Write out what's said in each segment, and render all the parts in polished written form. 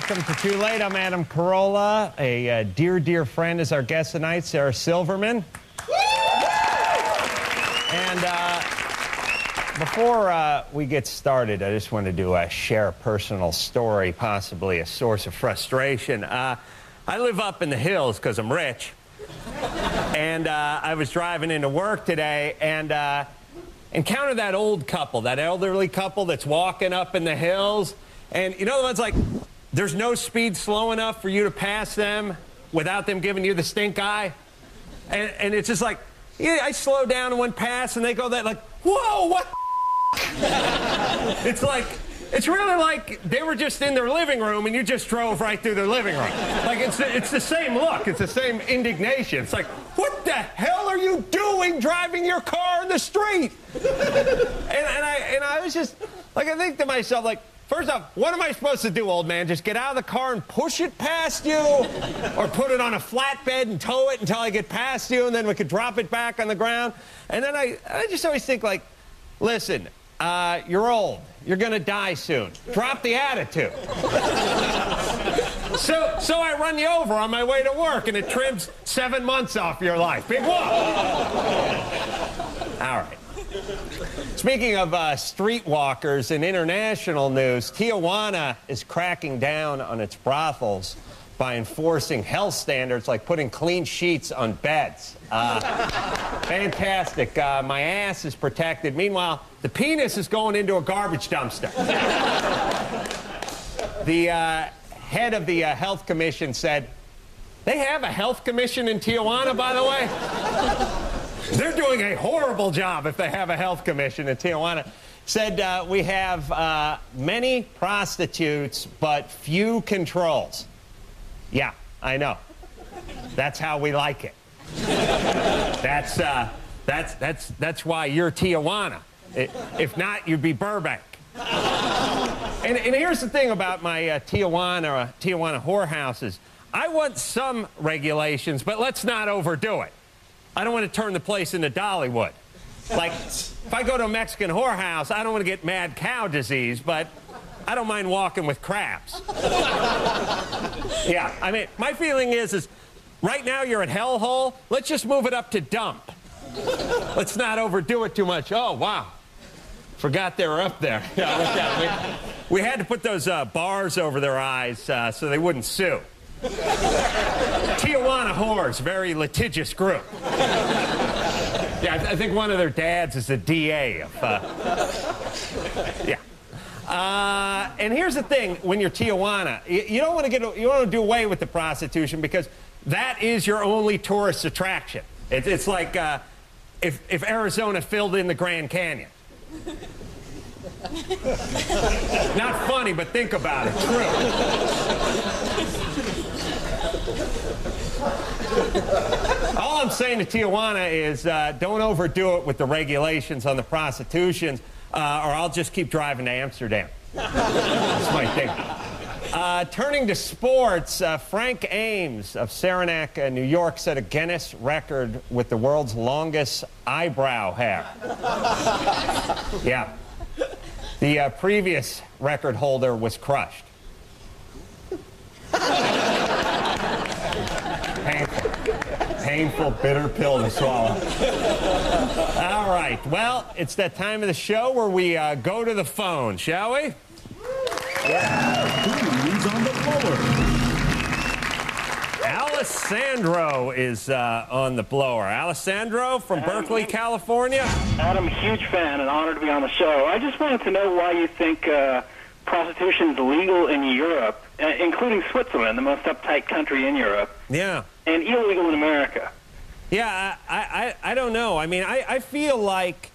welcome to Too Late. I'm Adam Carolla. A dear, dear friend is our guest tonight, Sarah Silverman. And before we get started, I just wanted to share a personal story, possibly a source of frustration. I live up in the hills because I'm rich. And I was driving into work today and encountered that old couple, that elderly couple that's walking up in the hills. And you know the ones like, there's no speed slow enough for you to pass them without them giving you the stink eye? And it's just like, yeah, I slowed down and went past, and they go that like, whoa, what? It's like, it's really like they were just in their living room and you just drove right through their living room. Like, it's the same look. It's the same indignation. It's like, what the hell are you doing driving your car in the street? And I was just, like, I think to myself, like, first off, what am I supposed to do, old man? Just get out of the car and push it past you? Or put it on a flatbed and tow it until I get past you, and then we could drop it back on the ground? And then I just always think, like, listen, you're old. You're going to die soon. Drop the attitude. So I run you over on my way to work, and it trims 7 months off your life. Big whoop. All right. Speaking of streetwalkers, in international news, Tijuana is cracking down on its brothels by enforcing health standards like putting clean sheets on beds. Fantastic. My ass is protected. Meanwhile, the penis is going into a garbage dumpster. The head of the health commission said, they have a health commission in Tijuana, by the way? They're doing a horrible job if they have a health commission in Tijuana. Said, we have many prostitutes, but few controls. Yeah, I know. That's how we like it. That's why you're Tijuana. If not, you'd be Burbank. And here's the thing about my Tijuana whorehouses. I want some regulations, but let's not overdo it. I don't want to turn the place into Dollywood. Like, if I go to a Mexican whorehouse, I don't want to get mad cow disease, but I don't mind walking with crabs. Yeah, I mean, my feeling is right now you're at hellhole. Let's just move it up to dump. Let's not overdo it too much. Oh, wow. Forgot they were up there. Yeah, we had to put those bars over their eyes so they wouldn't sue. Tijuana whores, very litigious group. Yeah, I think one of their dads is the DA of, yeah. And here's the thing: when you're Tijuana, you don't want to do away with the prostitution because that is your only tourist attraction. It's like if Arizona filled in the Grand Canyon. Not funny, but think about it. True. All I'm saying to Tijuana is don't overdo it with the regulations on the prostitution, or I'll just keep driving to Amsterdam. That's my thing. Turning to sports, Frank Ames of Saranac, New York, set a Guinness record with the world's longest eyebrow hair. Yeah. The previous record holder was crushed. Painful, bitter pill to swallow. All right, well, it's that time of the show where we go to the phone, shall we? Yeah. Who's on the blower? Alessandro is on the blower. Alessandro from Berkeley, California. Adam, huge fan and honored to be on the show. I just wanted to know why you think prostitution is legal in Europe, including Switzerland, the most uptight country in Europe. Yeah. And illegal in America. Yeah, I don't know. I mean, I feel like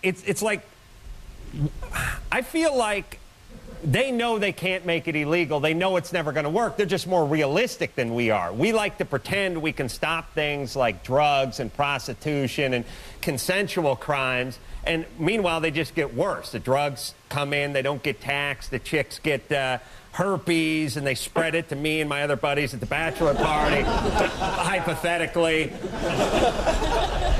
it's like, I feel like they know they can't make it illegal. They know it's never going to work. They're just more realistic than we are. We like to pretend we can stop things like drugs and prostitution and consensual crimes. And meanwhile, they just get worse. The drugs come in, they don't get taxed. The chicks get herpes, and they spread it to me and my other buddies at the bachelor party, hypothetically.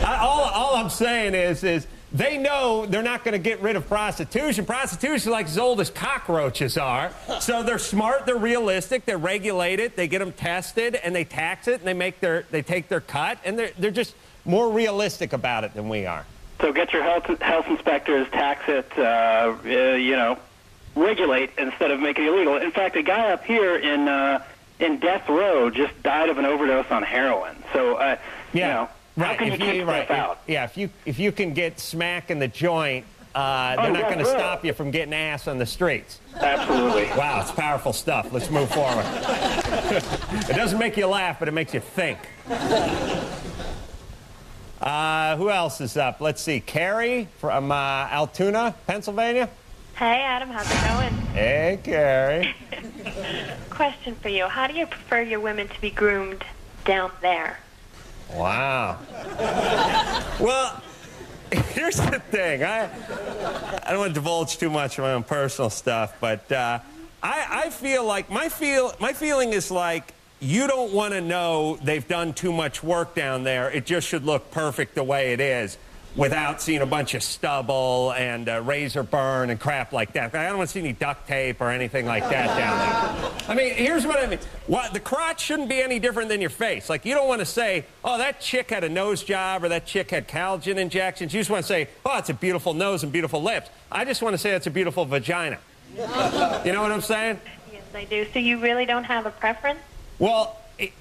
All I'm saying is they know they're not going to get rid of prostitution. Prostitution is like as old as cockroaches are. So they're smart, they're realistic, they regulate it, they get them tested, and they tax it, and they take their cut, and they're just more realistic about it than we are. So get your health inspectors, tax it, regulate instead of make it illegal. In fact, a guy up here in Death Row just died of an overdose on heroin. So, how can you keep stuff out? Yeah, if you can get smack in the joint, they're not going to stop you from getting ass on the streets. Absolutely. Wow, it's powerful stuff. Let's move forward. It doesn't make you laugh, but it makes you think. Who else is up? Let's see. Carrie from Altoona, Pennsylvania. Hey, Adam. How's it going? Hey, Carrie. Question for you. How do you prefer your women to be groomed down there? Wow. Well, here's the thing. I don't want to divulge too much of my own personal stuff, but I feel like my feeling is like you don't want to know they've done too much work down there. It just should look perfect the way it is without seeing a bunch of stubble and razor burn and crap like that. I don't want to see any duct tape or anything like that down there. I mean, here's what I mean. The crotch shouldn't be any different than your face. Like, you don't want to say, oh, that chick had a nose job or that chick had collagen injections. You just want to say, oh, it's a beautiful nose and beautiful lips. I just want to say it's a beautiful vagina. You know what I'm saying? Yes, I do. So you really don't have a preference? Well,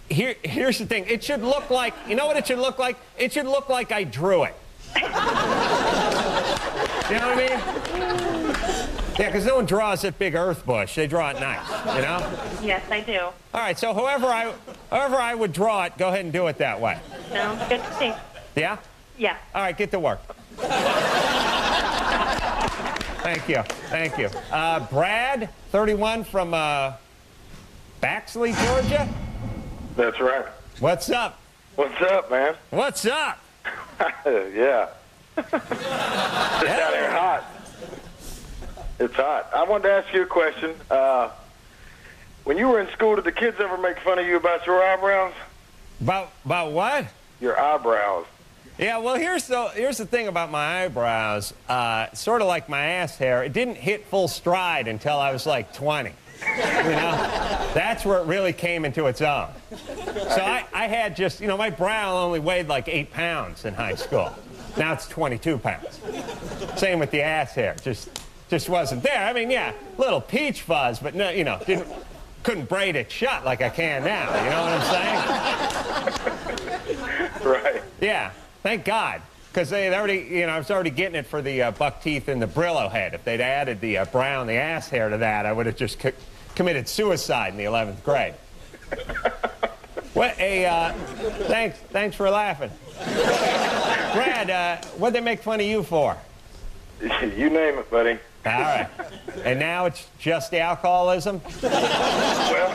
here's the thing. It should look like, you know what it should look like? It should look like I drew it. You know what I mean? Yeah, because no one draws that big earth bush. They draw it nice, you know? Yes, I do. All right, so however I would draw it, go ahead and do it that way. Sounds good to see. Yeah? Yeah. All right, get to work. Thank you. Thank you. Brad, 31 from Baxley, Georgia? That's right. What's up? What's up, man? What's up? Yeah. It's out here hot. It's hot. I wanted to ask you a question. When you were in school, did the kids ever make fun of you about your eyebrows? About what? Your eyebrows. Yeah, well, here's the thing about my eyebrows. Sort of like my ass hair, it didn't hit full stride until I was like 20. You know? That's where it really came into its own. So I had just, my brow only weighed like 8 pounds in high school. Now it's 22 pounds. Same with the ass hair. Just wasn't there. I mean, yeah, little peach fuzz, but no, couldn't braid it shut like I can now. You know what I'm saying? Right. Yeah. Thank God. Because they already, I was already getting it for the buck teeth and the Brillo head. If they'd added the brow and the ass hair to that, I would have just committed suicide in the 11th grade. What? Thanks for laughing. Brad, what'd they make fun of you for? You name it, buddy. All right. And now it's just the alcoholism? Well,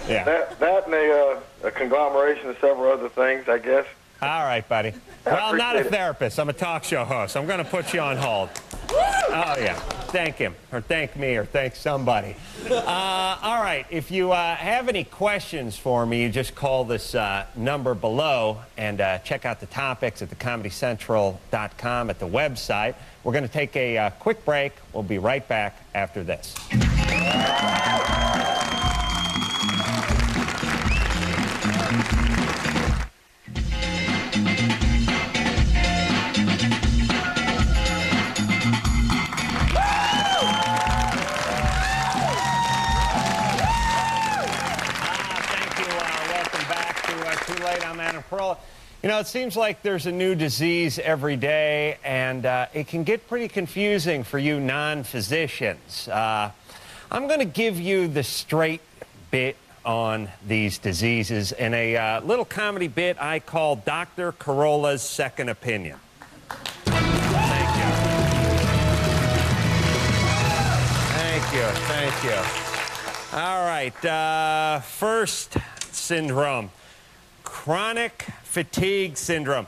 yeah. That and a conglomeration of several other things, I guess. All right, buddy. Well, I'm not a therapist. I'm a talk show host. I'm going to put you on hold. Oh, yeah. Thank him, or thank me, or thank somebody. All right. If you have any questions for me, you just call this number below and check out the topics at thecomedycentral.com at the website. We're going to take a quick break. We'll be right back after this. I'm Adam Carolla. It seems like there's a new disease every day, and it can get pretty confusing for you non-physicians. I'm going to give you the straight bit on these diseases in a little comedy bit I call Dr. Carolla's Second Opinion. Thank you. Thank you. Thank you. All right. First syndrome. Chronic fatigue syndrome.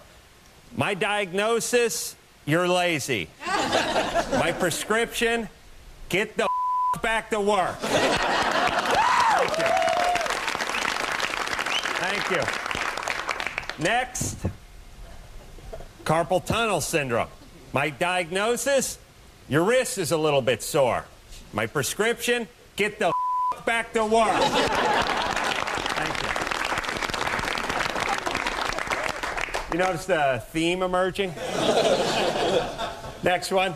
My diagnosis, you're lazy. My prescription, get the back to work. Thank you. Thank you. Next, carpal tunnel syndrome. My diagnosis? Your wrist is a little bit sore. My prescription? Get the back to work. Thank you. You notice the theme emerging? Next one.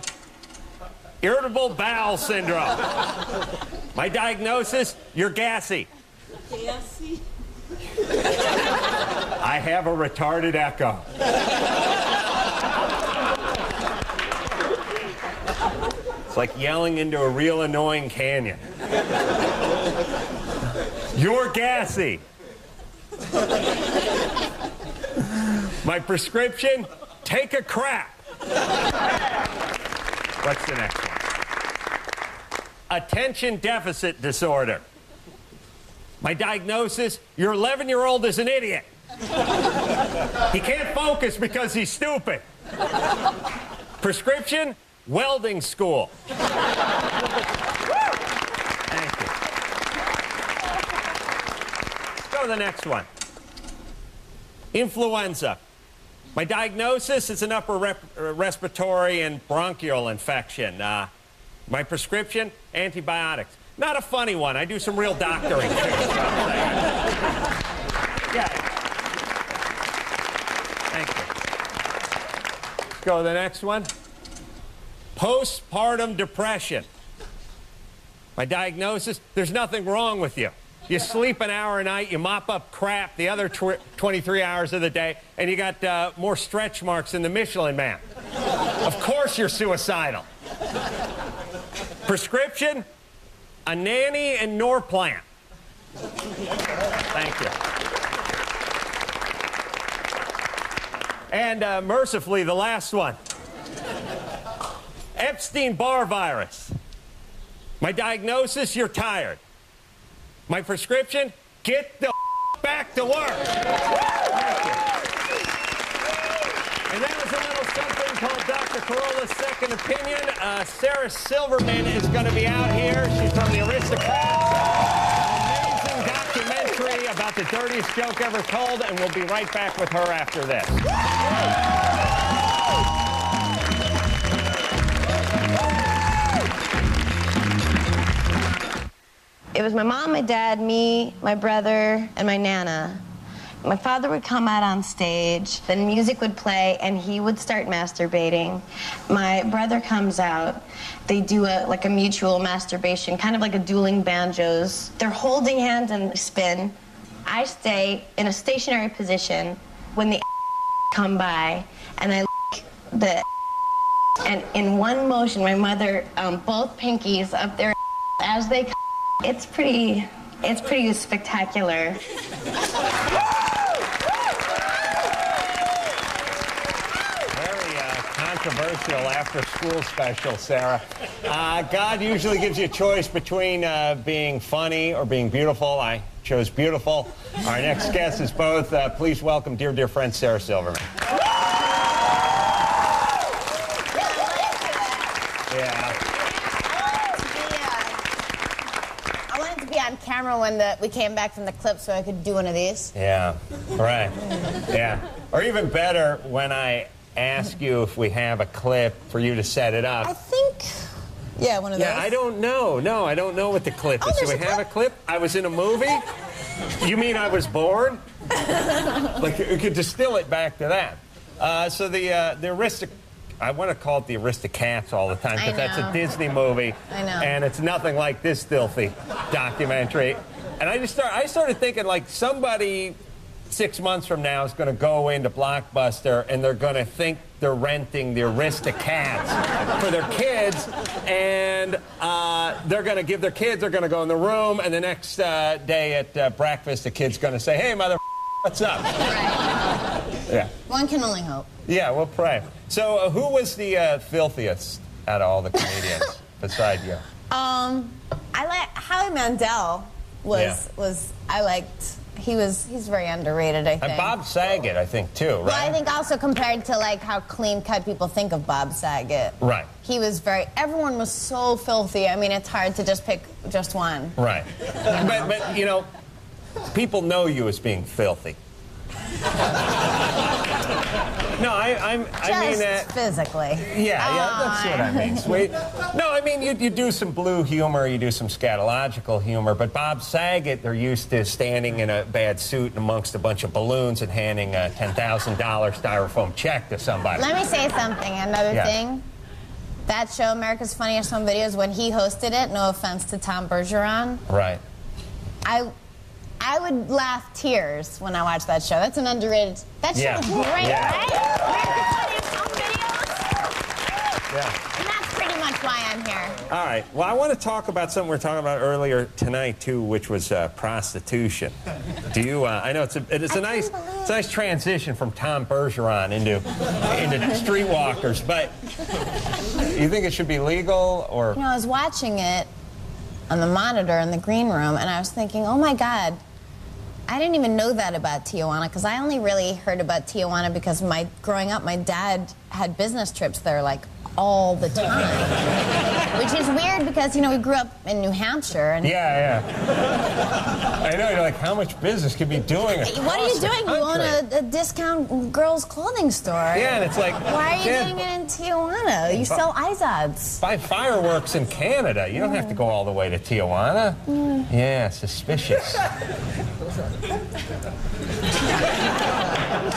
Irritable bowel syndrome. My diagnosis? You're gassy. Gassy? I have a retarded echo. It's like yelling into a real annoying canyon. You're gassy. My prescription? Take a crap. What's the next one? Attention deficit disorder. My diagnosis? Your 11-year-old is an idiot. He can't focus because he's stupid. Prescription? Welding school. Thank you. Let's go to the next one. Influenza. My diagnosis is an upper respiratory and bronchial infection. My prescription? Antibiotics. Not a funny one. I do some real doctoring too. Yeah. Thank you. Let's go to the next one. Postpartum depression. My diagnosis? There's nothing wrong with you. You sleep an hour a night, you mop up crap the other 23 hours of the day, and you got more stretch marks than the Michelin Man. Of course you're suicidal. Prescription? A nanny and Norplant. Thank you. And mercifully, the last one. Epstein-Barr virus. My diagnosis, you're tired. My prescription, get the back to work. Thank you. And that was a little something called Dr. Carolla's Second Opinion. Sarah Silverman is going to be out here. She's from the Aristocrats. An amazing documentary about the dirtiest joke ever told, and we'll be right back with her after this. It was my mom, my dad, me, my brother, and my Nana. My father would come out on stage, then music would play, and he would start masturbating. My brother comes out. They do a mutual masturbation, kind of like a dueling banjos. They're holding hands and spin. I stay in a stationary position when the come by, and I the and in one motion, my mother, both pinkies up there as they come. It's pretty spectacular. Very controversial after-school special, Sarah. God usually gives you a choice between being funny or being beautiful. I chose beautiful. Our next guest is both. Please welcome dear friend Sarah Silverman. On camera when we came back from the clip so I could do one of these. Yeah, right. Yeah. Or even better, when I ask you if we have a clip for you to set it up. I think, yeah, one of those. Yeah, I don't know. No, I don't know what the clip is. Do we have a clip? I was in a movie? You mean I was born? Like, you could distill it back to that. So the I want to call it the Aristocats all the time because that's a Disney movie. I know. And it's nothing like this filthy documentary. And I started thinking, like, somebody 6 months from now is going to go into Blockbuster and they're going to think they're renting the Aristocats for their kids, and they're going to give their kids, they're going to go in the room, and the next day at breakfast, the kid's going to say, "Hey, mother, what's up?" Right. Yeah. One can only hope. Yeah, we'll pray. So, who was the filthiest out of all the comedians beside you? I like Howie Mandel. He's very underrated, I think. And Bob Saget, I think, too, right? Well, I think also compared to, like, how clean-cut people think of Bob Saget. Right. He was everyone was so filthy. I mean, it's hard to just pick just one. Right. But, you know, people know you as being filthy. No, I mean that. Physically. Yeah, that's what I mean. Sweet. No, I mean, you do some blue humor, you do some scatological humor, but Bob Saget, they're used to standing in a bad suit amongst a bunch of balloons and handing a $10,000 styrofoam check to somebody. Let me say something, another thing. That show, America's Funniest Home Videos, when he hosted it, no offense to Tom Bergeron. Right. I would laugh tears when I watched that show. That's an underrated... That show was great, right? America's Funniest Home Videos. Yeah. And that's pretty much why I'm here. All right. Well, I want to talk about something we were talking about earlier tonight, too, which was prostitution. Do you... I know it's a nice transition from Tom Bergeron into streetwalkers, but you think it should be legal, or... You know, I was watching it on the monitor in the green room, and I was thinking, oh, my God, I didn't even know that about Tijuana, because I only really heard about Tijuana because growing up, my dad had business trips there, like, all the time. Which is weird because, you know, we grew up in New Hampshire. And yeah. I know, you're like, how much business could be doing What are you doing? You own a discount girls' clothing store. Yeah, and it's like... Why are you doing it in Tijuana? You sell Izods. Buy fireworks in Canada. You don't have to go all the way to Tijuana. Yeah, suspicious.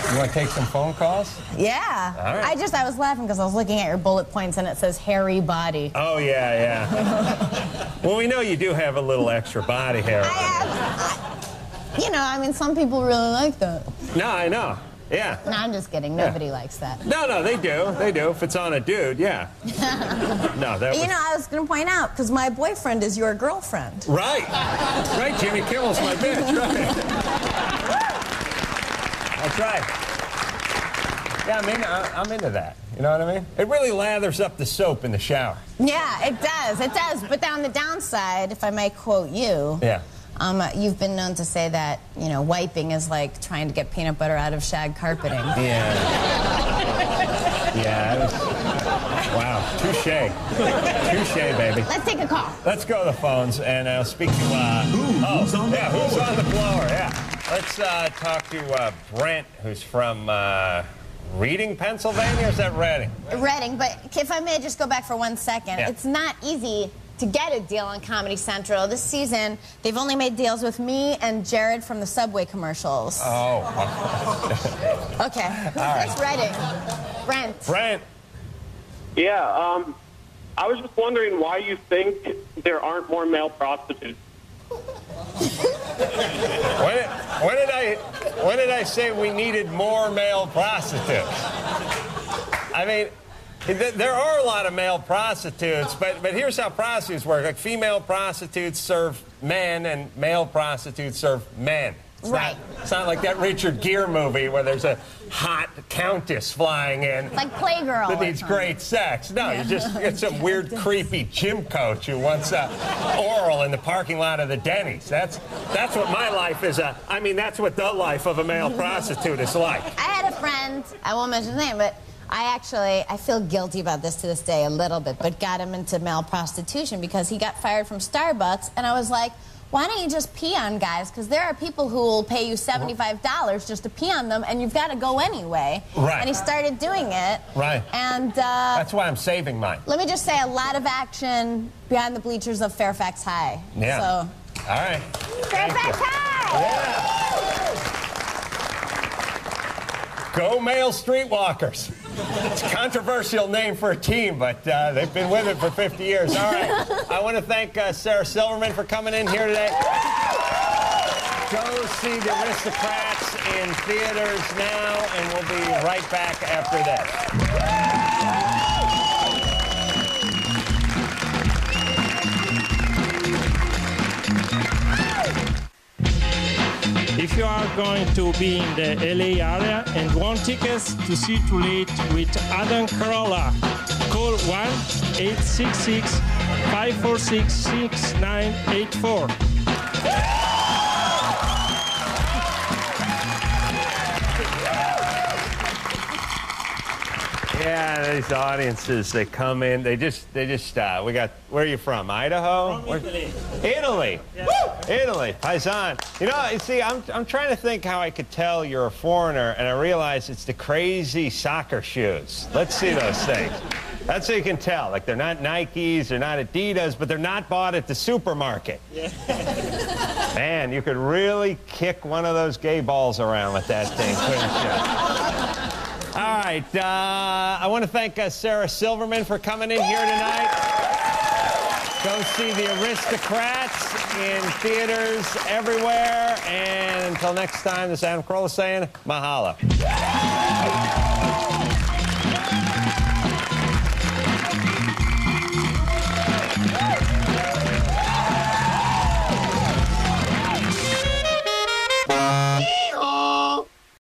You want to take some phone calls? Yeah. All right. I was laughing because I was looking at your bullet points and it says hairy body. Oh, yeah. Well, we know you do have a little extra body hair. You know, I mean, some people really like that. No, I know. Yeah. No, I'm just kidding. Nobody likes that. No, they do. They do. If it's on a dude, yeah. No, that was... You know, I was going to point out, because my boyfriend is your girlfriend. Right. Right, Jimmy Kimmel's my bitch, right. That's right. Yeah, I'm into that. You know what I mean? It really lathers up the soap in the shower. Yeah, it does. It does. But on the downside, if I might quote you... Yeah. You've been known to say that, you know, wiping is like trying to get peanut butter out of shag carpeting. Yeah. Wow. Touche, baby. Let's take a call. Let's go to the phones, and I'll speak to, who's on the blower, yeah. Let's talk to Brent, who's from, Reading, Pennsylvania, or is that Reading? Reading, but if I may just go back for 1 second. Yeah. It's not easy to get a deal on Comedy Central. This season, they've only made deals with me and Jared from the Subway commercials. Oh. Okay. Who's Reading? Brent. Yeah, I was just wondering why you think there aren't more male prostitutes. When did I say we needed more male prostitutes? I mean... There are a lot of male prostitutes, but here's how prostitutes work. Like, female prostitutes serve men, and male prostitutes serve men. It's not like that Richard Gere movie where there's a hot countess flying in. Like Playgirl. That needs great sex. No, you just get some weird, creepy gym coach who wants oral in the parking lot of the Denny's. That's what my life is. I mean, that's what the life of a male prostitute is like. I had a friend, I won't mention his name, but I feel guilty about this to this day a little bit, but got him into male prostitution because he got fired from Starbucks, and I was like, why don't you just pee on guys? Because there are people who will pay you $75 just to pee on them, and you've got to go anyway. Right. And he started doing it. Right. And that's why I'm saving mine. Let me just say, a lot of action behind the bleachers of Fairfax High. Yeah. So. All right. Fairfax High! Yeah. Go male streetwalkers. It's a controversial name for a team, but they've been with it for 50 years. All right. I want to thank Sarah Silverman for coming in here today. Go see The Aristocrats in theaters now, and we'll be right back after this. If you are going to be in the LA area and want tickets to see Too Late with Adam Carolla, call 1-866-546-6984. Yeah, these audiences, they come in, they just, where are you from, Idaho? From Italy. Italy? Yeah. Woo! Italy, Paisan. You know, you see, I'm trying to think how I could tell you're a foreigner, and I realize it's the crazy soccer shoes. Let's see those things. That's how you can tell. Like, they're not Nikes, they're not Adidas, but they're not bought at the supermarket. Yeah. Man, you could really kick one of those gay balls around with that thing, couldn't you? All right, I want to thank Sarah Silverman for coming in here tonight. Go see The Aristocrats in theaters everywhere. And until next time, this is Adam Carolla saying mahalo.